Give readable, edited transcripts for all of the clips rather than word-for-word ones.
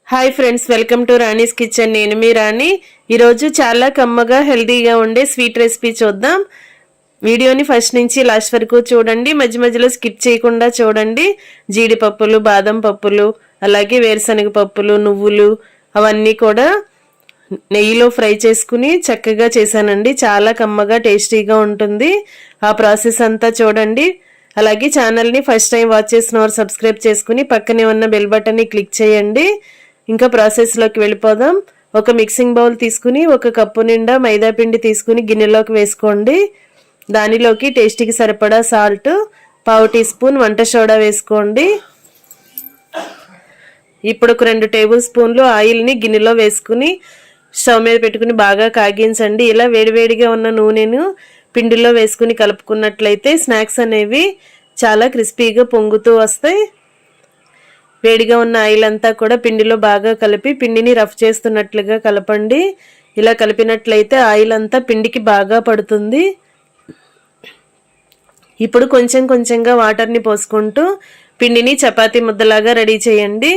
Hi friends, welcome to Rani's kitchen. నేను మీ రాణి. ఈరోజు చాలా కమ్మగా హెల్తీగా ఉండే స్వీట్ రెసిపీ చూద్దాం. వీడియోని ఫస్ట్ నుంచి లాస్ట్ వరకు చూడండి, మధ్య మధ్యలో స్కిప్ చేయకుండా చూడండి. జీడిపప్పులు, బాదం పప్పులు, అలాగే వేరుశనగ పప్పులు, నువ్వులు అవన్నీ కూడా నెయ్యిలో ఫ్రై చేసుకుని చక్కగా చేశానండి. చాలా కమ్మగా టేస్టీగా ఉంటుంది. ఆ ప్రాసెస్ అంతా చూడండి. అలాగే ఛానల్ని ఫస్ట్ టైం వాచ్ చేసిన వారు సబ్స్క్రైబ్ చేసుకుని పక్కనే ఉన్న బెల్ బటన్ని క్లిక్ చేయండి. ఇంకా ప్రాసెస్లోకి వెళ్ళిపోదాం. ఒక మిక్సింగ్ బౌల్ తీసుకుని 1 కప్పు నిండా మైదా పిండి తీసుకుని గిన్నెలోకి వేసుకోండి. దానిలోకి టేస్ట్కి సరిపడా సాల్ట్, 1/2 టీ స్పూన్ వంట సోడా వేసుకోండి. ఇప్పుడు ఒక 2 టేబుల్ స్పూన్లు ఆయిల్ని గిన్నెలో వేసుకుని స్టవ్ మీద పెట్టుకుని బాగా కాగించండి. ఇలా వేడివేడిగా ఉన్న నూనెను పిండిలో వేసుకుని కలుపుకున్నట్లయితే స్నాక్స్ అనేవి చాలా క్రిస్పీగా పొంగుతూ వస్తాయి. వేడిగా ఉన్న ఆయిల్ అంతా కూడా పిండిలో బాగా కలిపి పిండిని రఫ్ చేస్తున్నట్లుగా కలపండి. ఇలా కలిపినట్లయితే ఆయిల్ అంతా పిండికి బాగా పడుతుంది. ఇప్పుడు కొంచెం కొంచెంగా వాటర్ని పోసుకుంటూ పిండిని చపాతీ ముద్దలాగా రెడీ చేయండి.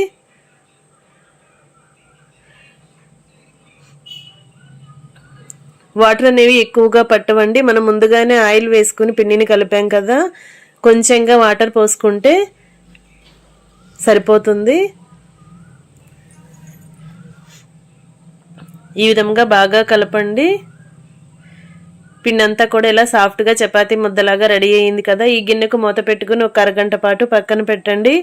వాటర్ అనేవి ఎక్కువగా పట్టవండి. మనం ముందుగానే ఆయిల్ వేసుకుని పిండిని కలిపాం కదా, కొంచెంగా వాటర్ పోసుకుంటే సరిపోతుంది. ఈ విధంగా బాగా కలపండి. పిండి అంతా కూడా ఇలా సాఫ్ట్గా చపాతీ ముద్దలాగా రెడీ అయింది కదా. ఈ గిన్నెకు మూత పెట్టుకుని ఒక అరగంట పాటు పక్కన పెట్టండి.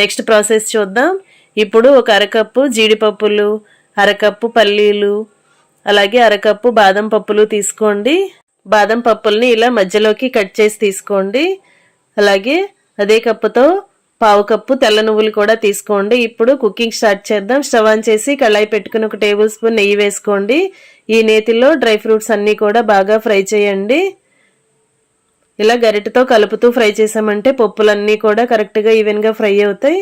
నెక్స్ట్ ప్రాసెస్ చూద్దాం. ఇప్పుడు ఒక అరకప్పు జీడిపప్పులు, అరకప్పు పల్లీలు, అలాగే అరకప్పు బాదం పప్పులు తీసుకోండి. బాదం పప్పుల్ని ఇలా మధ్యలోకి కట్ చేసి తీసుకోండి. అలాగే అదే కప్పుతో 1/2 కప్పు తెల్ల నువ్వులు కూడా తీసుకోండి. ఇప్పుడు కుకింగ్ స్టార్ట్ చేద్దాం. స్టవ్ ఆన్ చేసి కళాయి పెట్టుకుని 1 టేబుల్ స్పూన్ నెయ్యి వేసుకోండి. ఈ నేతిలో డ్రై ఫ్రూట్స్ అన్నీ కూడా బాగా ఫ్రై చేయండి. ఇలా గరిటెతో కలుపుతూ ఫ్రై చేసామంటే పప్పులన్నీ కూడా కరెక్ట్గా ఈవెన్గా ఫ్రై అవుతాయి.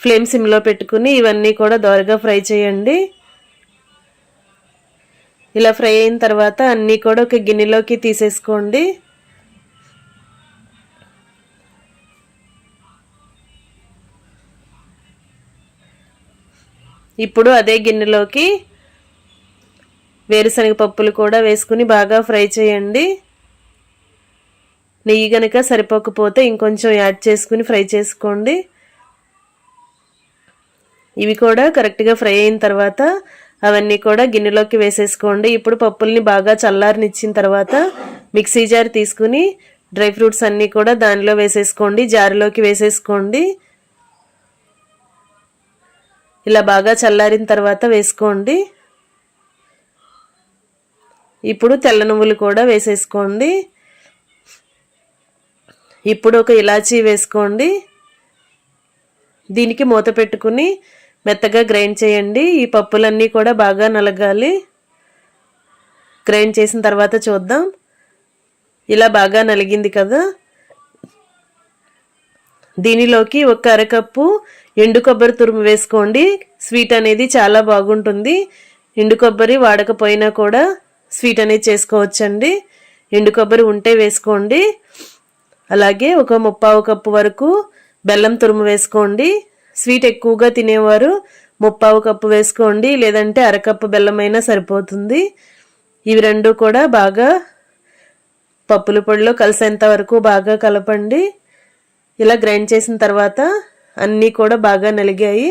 ఫ్లేమ్ సిమ్లో పెట్టుకుని ఇవన్నీ కూడా దోరగా ఫ్రై చేయండి. ఇలా ఫ్రై అయిన తర్వాత అన్నీ కూడా ఒక గిన్నెలోకి తీసేసుకోండి. ఇప్పుడు అదే గిన్నెలోకి వేరుశనగ పప్పులు కూడా వేసుకుని బాగా ఫ్రై చేయండి. నెయ్యి కనుక సరిపోకపోతే ఇంకొంచెం యాడ్ చేసుకుని ఫ్రై చేసుకోండి. ఇవి కూడా కరెక్ట్గా ఫ్రై అయిన తర్వాత అవన్నీ కూడా గిన్నెలోకి వేసేసుకోండి. ఇప్పుడు పప్పుల్ని బాగా చల్లారనిచ్చిన తర్వాత మిక్సీ జార్ తీసుకుని డ్రై ఫ్రూట్స్ అన్నీ కూడా దానిలో వేసేసుకోండి. జారులోకి వేసేసుకోండి. ఇలా బాగా చల్లారిన తర్వాత వేసుకోండి. ఇప్పుడు తెల్ల నువ్వులు కూడా వేసేసుకోండి. ఇప్పుడు ఒక ఇలాచీ వేసుకోండి. దీనికి మూత పెట్టుకుని మెత్తగా గ్రైండ్ చేయండి. ఈ పప్పులన్నీ కూడా బాగా నలగాలి. గ్రైండ్ చేసిన తర్వాత చూద్దాం. ఇలా బాగా నలిగింది కదా. దీనిలోకి ఒక అరకప్పు ఎండు కొబ్బరి తురుము వేసుకోండి. స్వీట్ అనేది చాలా బాగుంటుంది. ఎండు కొబ్బరి వాడకపోయినా కూడా స్వీట్ అనేది చేసుకోవచ్చండి. ఎండు కొబ్బరి ఉంటే వేసుకోండి. అలాగే ఒక 1/2 కప్పు వరకు బెల్లం తురుము వేసుకోండి. స్వీట్ ఎక్కువగా తినేవారు 1/2 కప్పు వేసుకోండి, లేదంటే అరకప్పు బెల్లం అయినా సరిపోతుంది. ఇవి రెండు కూడా బాగా పప్పుల పొడిలో కలిసేంత వరకు బాగా కలపండి. ఇలా గ్రైండ్ చేసిన తర్వాత అన్నీ కూడా బాగా నలిగాయి.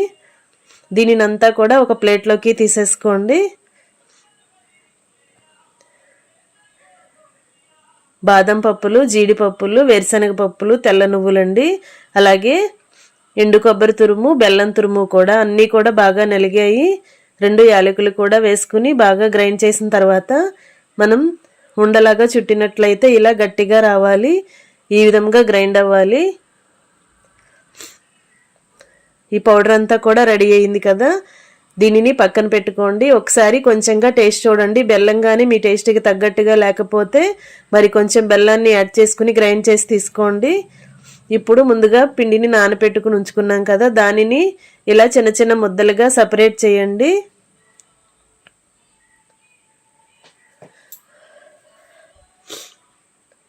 దీనినంతా కూడా ఒక ప్లేట్లోకి తీసేసుకోండి. బాదం పప్పులు, జీడిపప్పులు, వేరుశనగ పప్పులు, తెల్ల నువ్వులండి, అలాగే ఎండు కొబ్బరి తురుము, బెల్లం తురుము కూడా అన్నీ కూడా బాగా నలిగాయి. 2 యాలకులు కూడా వేసుకుని బాగా గ్రైండ్ చేసిన తర్వాత మనం ఉండలాగా చుట్టినట్లయితే ఇలా గట్టిగా రావాలి. ఈ విధంగా గ్రైండ్ అవ్వాలి. ఈ పౌడర్ అంతా కూడా రెడీ అయింది కదా. దీనిని పక్కన పెట్టుకోండి. ఒకసారి కొంచెంగా టేస్ట్ చూడండి. బెల్లం కానీ మీ టేస్ట్కి తగ్గట్టుగా లేకపోతే మరి కొంచెం బెల్లాన్ని యాడ్ చేసుకుని గ్రైండ్ చేసి తీసుకోండి. ఇప్పుడు ముందుగా పిండిని నానబెట్టుకుని ఉంచుకున్నాం కదా, దానిని ఇలా చిన్న చిన్న ముద్దలుగా సపరేట్ చేయండి.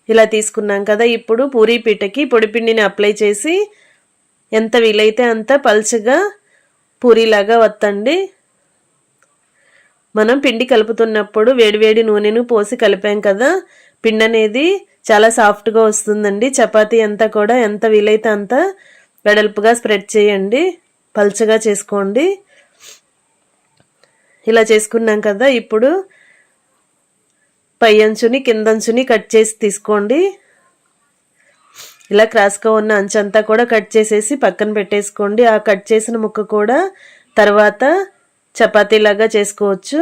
ఇలా తీసుకున్నాం కదా. ఇప్పుడు పూరీ పీటకి పొడిపిండిని అప్లై చేసి ఎంత వీలైతే అంత పల్చగా పూరీలాగా వత్తండి. మనం పిండి కలుపుతున్నప్పుడు వేడివేడి నూనెను పోసి కలిపాం కదా, పిండి అనేది చాలా సాఫ్ట్గా వస్తుందండి. చపాతీ అంతా కూడా ఎంత వీలైతే అంత వెడల్పుగా స్ప్రెడ్ చేయండి, పల్చగా చేసుకోండి. ఇలా చేసుకున్నాం కదా, ఇప్పుడు పై అంచుని కిందంచుని కట్ చేసి తీసుకోండి. ఇలా క్రాస్గా ఉన్న అంచంతా కూడా కట్ చేసేసి పక్కన పెట్టేసుకోండి. ఆ కట్ చేసిన ముక్క కూడా తర్వాత చపాతీలాగా చేసుకోవచ్చు.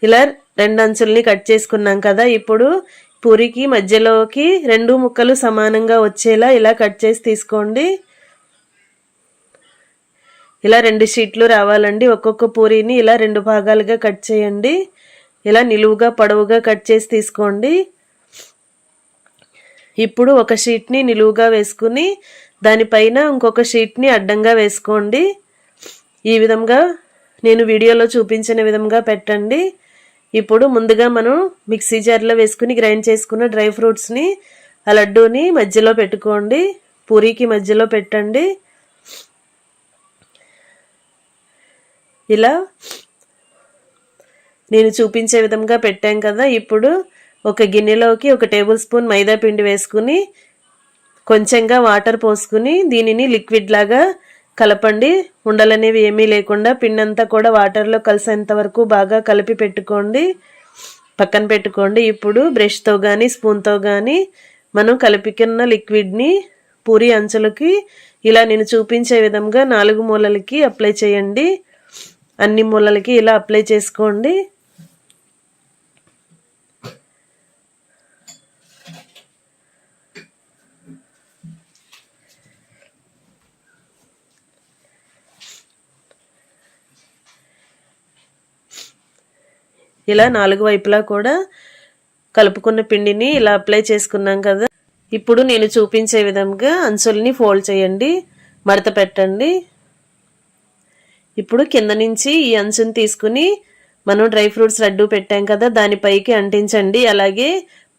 ఇలా 2 అంచుల్ని కట్ చేసుకున్నాం కదా, ఇప్పుడు పూరికి మధ్యలోకి 2 ముక్కలు సమానంగా వచ్చేలా ఇలా కట్ చేసి తీసుకోండి. ఇలా 2 షీట్లు రావాలండి. ఒక్కొక్క పూరీని ఇలా 2 భాగాలుగా కట్ చేయండి. ఇలా నిలువుగా పొడవుగా కట్ చేసి తీసుకోండి. ఇప్పుడు ఒక షీట్ని నిలువుగా వేసుకుని దానిపైన ఇంకొక షీట్ని అడ్డంగా వేసుకోండి. ఈ విధంగా నేను వీడియోలో చూపించిన విధంగా పెట్టండి. ఇప్పుడు ముందుగా మనం మిక్సీ జార్లో వేసుకుని గ్రైండ్ చేసుకున్న డ్రై ఫ్రూట్స్ని ఆ లడ్డూని మధ్యలో పెట్టుకోండి. పూరీకి మధ్యలో పెట్టండి. ఇలా నేను చూపించే విధంగా పెట్టాం కదా, ఇప్పుడు ఒక గిన్నెలోకి 1 టేబుల్ స్పూన్ మైదా పిండి వేసుకుని కొంచెంగా వాటర్ పోసుకుని దీనిని లిక్విడ్ లాగా కలపండి. ఉండలనేవి ఏమీ లేకుండా పిండి అంతా కూడా వాటర్లో కలిసేంత వరకు బాగా కలిపి పెట్టుకోండి, పక్కన పెట్టుకోండి. ఇప్పుడు బ్రష్తో కానీ స్పూన్తో కానీ మనం కలిపికున్న లిక్విడ్ని పూరి అంచులకి ఇలా నేను చూపించే విధంగా 4 మూలలకి అప్లై చేయండి. అన్ని మూలలకి ఇలా అప్లై చేసుకోండి. ఇలా 4 వైపులా కూడా కలుపుకున్న పిండిని ఇలా అప్లై చేసుకున్నాం కదా, ఇప్పుడు నేను చూపించే విధంగా అంచుల్ని ఫోల్డ్ చేయండి, మడత పెట్టండి. ఇప్పుడు కింద నుంచి ఈ అంచుని తీసుకుని మనం డ్రై ఫ్రూట్స్ లడ్డు పెట్టాం కదా దానిపైకి అంటించండి. అలాగే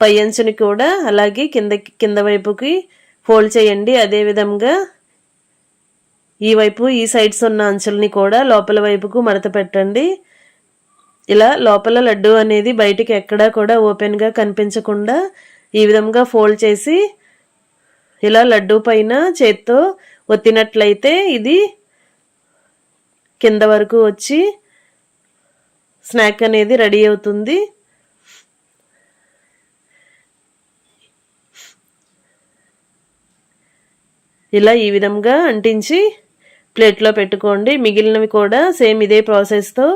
పై అంచుని కూడా అలాగే కింద వైపుకి ఫోల్డ్ చేయండి. అదే విధంగా ఈ వైపు ఈ సైడ్స్ ఉన్న అంచుల్ని కూడా లోపల వైపుకు మడత పెట్టండి. ఇలా లోపల లడ్డు అనేది బయటికి ఎక్కడా కూడా ఓపెన్గా కనిపించకుండా ఈ విధంగా ఫోల్డ్ చేసి ఇలా లడ్డు పైన చేత్తో ఒత్తినట్లయితే ఇది కింద వరకు వచ్చి స్నాక్ అనేది రెడీ అవుతుంది. ఇలా ఈ విధంగా అంటించి ప్లేట్లో పెట్టుకోండి. మిగిలినవి కూడా సేమ్ ఇదే ప్రాసెస్తో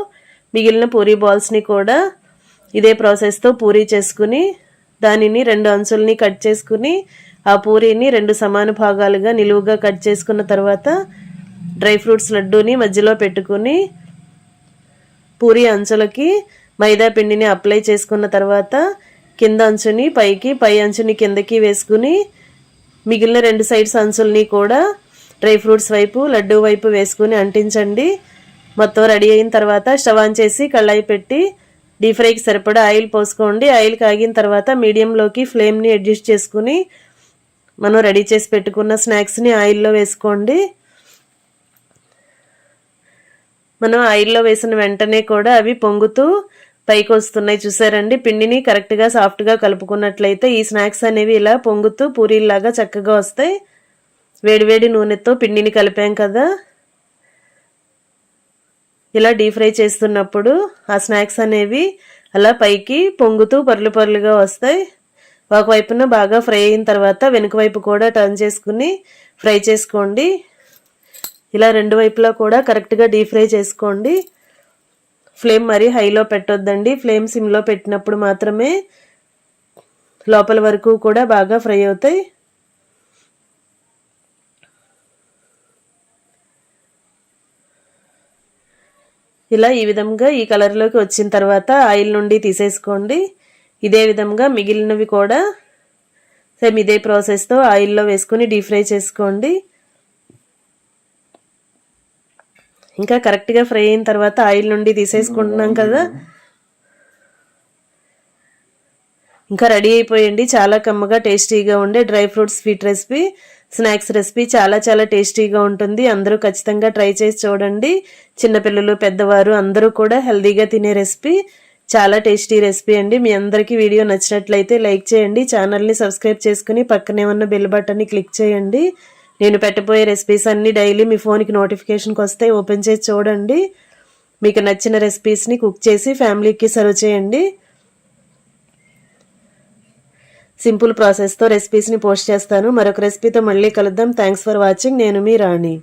మిగిలిన పూరీ బాల్స్ని కూడా ఇదే ప్రాసెస్తో పూరీ చేసుకుని దానిని 2 అంచుల్ని కట్ చేసుకుని ఆ పూరీని 2 సమాన భాగాలుగా నిలువుగా కట్ చేసుకున్న తర్వాత డ్రై ఫ్రూట్స్ లడ్డూని మధ్యలో పెట్టుకుని పూరీ అంచులకి మైదా పిండిని అప్లై చేసుకున్న తర్వాత కింద అంచుని పైకి పై అంచుని కిందకి వేసుకుని మిగిలిన 2 సైడ్స్ అంచుల్ని కూడా డ్రై ఫ్రూట్స్ వైపు లడ్డూ వైపు వేసుకుని అంటించండి. మొత్తం రెడీ అయిన తర్వాత స్టవ్ ఆన్ చేసి కళాయి పెట్టి డీప్ ఫ్రైకి సరిపడా ఆయిల్ పోసుకోండి. ఆయిల్ కాగిన తర్వాత మీడియంలోకి ఫ్లేమ్ని అడ్జస్ట్ చేసుకుని మనం రెడీ చేసి పెట్టుకున్న స్నాక్స్ని ఆయిల్లో వేసుకోండి. మనం ఆయిల్లో వేసిన వెంటనే కూడా అవి పొంగుతూ పైకి వస్తున్నాయి, చూసారండి. పిండిని కరెక్ట్గా సాఫ్ట్గా కలుపుకున్నట్లయితే ఈ స్నాక్స్ అనేవి ఇలా పొంగుతూ పూరీలాగా చక్కగా వస్తాయి. వేడివేడి నూనెతో పిండిని కలిపాం కదా, ఇలా డీప్ ఫ్రై చేస్తున్నప్పుడు ఆ స్నాక్స్ అనేవి అలా పైకి పొంగుతూ పర్లు పర్లుగా వస్తాయి. ఒకవైపున బాగా ఫ్రై అయిన తర్వాత వెనుక వైపు కూడా టర్న్ చేసుకుని ఫ్రై చేసుకోండి. ఇలా 2 వైపులా కూడా కరెక్ట్గా డీప్ ఫ్రై చేసుకోండి. ఫ్లేమ్ మరీ హైలో పెట్టొద్దండి. ఫ్లేమ్ సిమ్లో పెట్టినప్పుడు మాత్రమే లోపల వరకు కూడా బాగా ఫ్రై అవుతాయి. ఇలా ఈ విధంగా ఈ కలర్లోకి వచ్చిన తర్వాత ఆయిల్ నుండి తీసేసుకోండి. ఇదే విధంగా మిగిలినవి కూడా సేమ్ ఇదే ప్రాసెస్తో ఆయిల్లో వేసుకొని డీప్ ఫ్రై చేసుకోండి. ఇంకా కరెక్ట్గా ఫ్రై అయిన తర్వాత ఆయిల్ నుండి తీసేసుకుంటున్నాం కదా, ఇంకా రెడీ అయిపోయింది చాలా కమ్మగా టేస్టీగా ఉండే dry fruits sweet recipe. Snacks recipe చాలా చాలా టేస్టీగా ఉంటుంది. అందరూ ఖచ్చితంగా ట్రై చేసి చూడండి. చిన్నపిల్లలు పెద్దవారు అందరూ కూడా హెల్దీగా తినే రెసిపీ, చాలా టేస్టీ రెసిపీ అండి. మీ అందరికీ వీడియో నచ్చినట్లయితే లైక్ చేయండి, ఛానల్ని సబ్స్క్రైబ్ చేసుకుని పక్కనే ఉన్న బెల్ బటన్ని క్లిక్ చేయండి. నేను పెట్టబోయే రెసిపీస్ అన్నీ డైలీ మీ ఫోన్కి నోటిఫికేషన్కి వస్తాయి. ఓపెన్ చేసి చూడండి. మీకు నచ్చిన రెసిపీస్ని కుక్ చేసి ఫ్యామిలీకి సర్వ్ చేయండి. సింపుల్ ప్రాసెస్తో రెసిపీస్ని పోస్ట్ చేస్తాను. మరొక రెసిపీతో మళ్ళీ కలుద్దాం. Thanks for watching. నేను మీ రాణి.